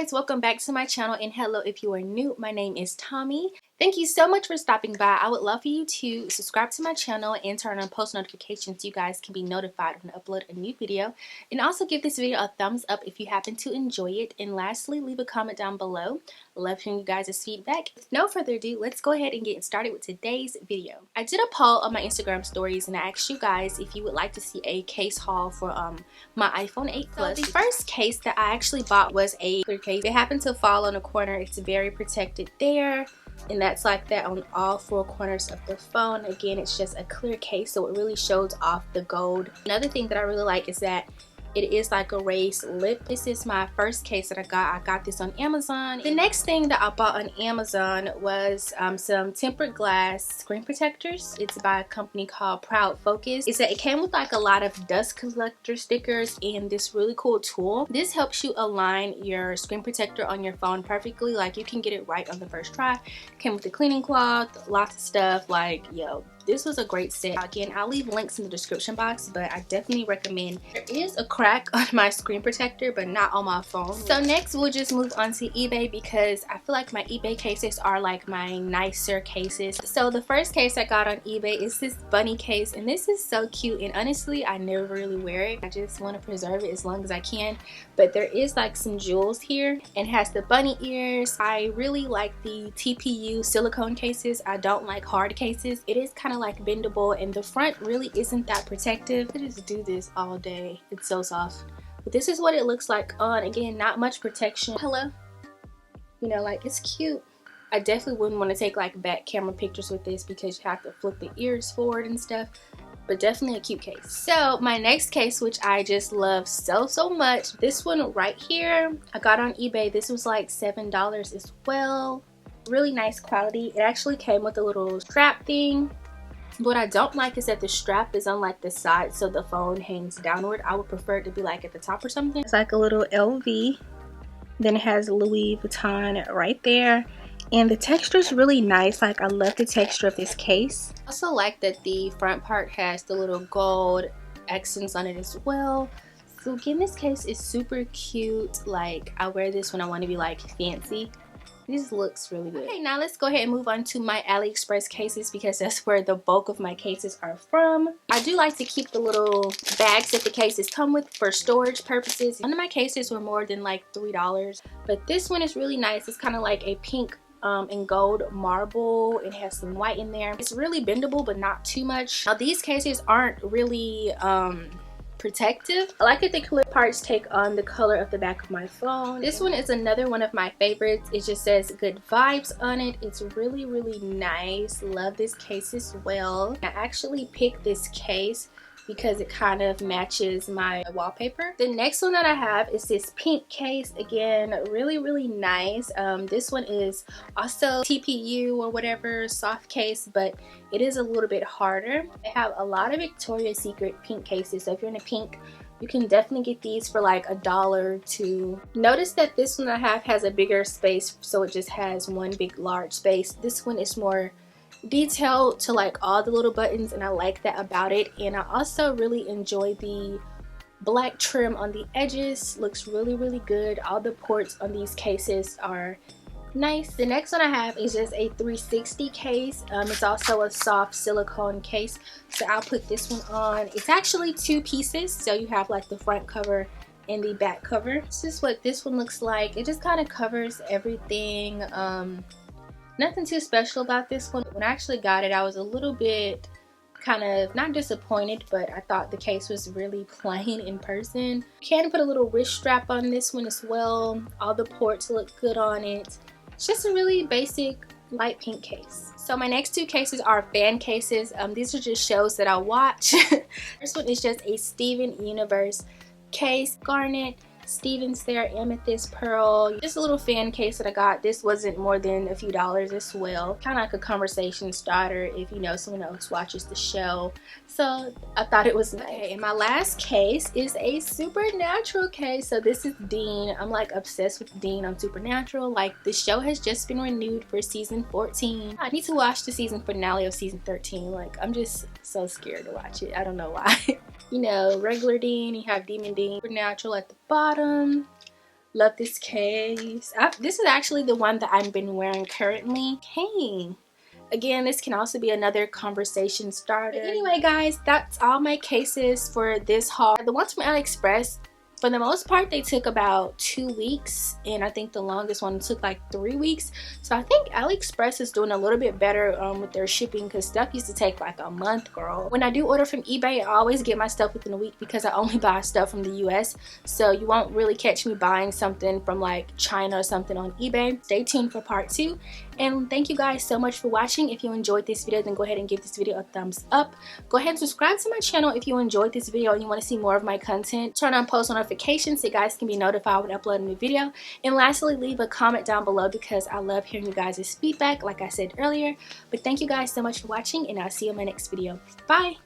guys, welcome back to my channel, and hello if you are new. My name is Tommy. Thank you so much for stopping by. I would love for you to subscribe to my channel and turn on post notifications so you guys can be notified when I upload a new video, and also give this video a thumbs up if you happen to enjoy it, and lastly leave a comment down below. I love hearing you guys' feedback. With no further ado, let's go ahead and get started with today's video. I did a poll on my Instagram stories and I asked you guys if you would like to see a case haul for my iPhone 8 Plus. So the first case that I actually bought was a clear case. It happened to fall on a corner. It's very protected there, and that's like that on all four corners of the phone. Again, it's just a clear case, so it really shows off the gold. Another thing that I really like is that it is like a raised lip. This is my first case that I got. I got this on Amazon. The next thing that I bought on Amazon was some tempered glass screen protectors. It's by a company called Proud Focus. It came with like a lot of dust collector stickers and this really cool tool. This helps you align your screen protector on your phone perfectly. Like, you can get it right on the first try. It came with a cleaning cloth, lots of stuff. Like, yo, this was a great set. Again, I'll leave links in the description box, but I definitely recommend. There is a crack on my screen protector, but not on my phone. So next we'll just move on to eBay, because I feel like my eBay cases are like my nicer cases. So the first case I got on eBay is this bunny case, and this is so cute, and honestly I never really wear it. I just want to preserve it as long as I can. But there is like some jewels here, and has the bunny ears. I really like the TPU silicone cases. I don't like hard cases. It is kind of like bendable, and the front really isn't that protective. I just do this all day. It's so soft. But this is what it looks like on. Again, not much protection. Hello, you know, like, it's cute. I definitely wouldn't want to take like back camera pictures with this because you have to flip the ears forward and stuff, but definitely a cute case. So my next case, which I just love so much, this one right here, I got on eBay. This was like $7 as well. Really nice quality. It actually came with a little strap thing. What I don't like is that the strap is on like the side, so the phone hangs downward. I would prefer it to be like at the top or something. It's like a little LV. Then it has Louis Vuitton right there. And the texture is really nice. Like, I love the texture of this case. I also like that the front part has the little gold accents on it as well. So again, this case is super cute. Like, I wear this when I want to be like fancy. This looks really good. Okay, now let's go ahead and move on to my AliExpress cases, because that's where the bulk of my cases are from. I do like to keep the little bags that the cases come with for storage purposes. None of my cases were more than like $3, but this one is really nice. It's kind of like a pink and gold marble. It has some white in there. It's really bendable, but not too much. Now, these cases aren't really protective. I like that the clear parts take on the color of the back of my phone. This one is another one of my favorites. It just says good vibes on it. It's really nice. Love this case as well. I actually picked this case because it kind of matches my wallpaper. The next one that I have is this pink case. Again, really nice. This one is also TPU or whatever, soft case, but it is a little bit harder. They have a lot of Victoria's Secret pink cases, so if you're in a pink, you can definitely get these for like $1 or $2. Notice that this one I have has a bigger space, so it just has one big large space. This one is more detailed to like all the little buttons, and I like that about it. And I also really enjoy the black trim on the edges. Looks really good. All the ports on these cases are nice. The next one I have is just a 360 case. It's also a soft silicone case, so I'll put this one on. It's actually two pieces, so you have like the front cover and the back cover. This is what this one looks like. It just kind of covers everything. Nothing too special about this one. When I actually got it, I was a little bit kind of not disappointed, but I thought the case was really plain in person. You can put a little wrist strap on this one as well. All the ports look good on it. It's just a really basic light pink case. So my next two cases are fan cases. These are just shows that I watch. This one is just a Steven Universe case, garnet, Stevens there, amethyst, pearl. Just a little fan case that I got. This wasn't more than a few dollars as well. Kind of like a conversation starter if you know someone else watches the show. So I thought it was nice. Okay, and my last case is a Supernatural case. So this is Dean. I'm like obsessed with Dean on Supernatural. Like, the show has just been renewed for season 14. I need to watch the season finale of season 13. Like, I'm just so scared to watch it. I don't know why. You know, regular Dean, you have Demon Dean, Supernatural at the bottom. Love this case. This is actually the one that I've been wearing currently. Hey. Again, this can also be another conversation starter. But anyway, guys, that's all my cases for this haul. The ones from AliExpress, for the most part, they took about 2 weeks, and I think the longest one took like 3 weeks. So I think AliExpress is doing a little bit better with their shipping, because stuff used to take like a month, girl. When I do order from eBay, I always get my stuff within a week because I only buy stuff from the US. So you won't really catch me buying something from like China or something on eBay. Stay tuned for part 2. And thank you guys so much for watching. If you enjoyed this video, then go ahead and give this video a thumbs up. Go ahead and subscribe to my channel if you enjoyed this video and you want to see more of my content. Turn on post notifications so you guys can be notified when I upload a new video. And lastly, leave a comment down below because I love hearing you guys' feedback, like I said earlier. But thank you guys so much for watching, and I'll see you in my next video. Bye!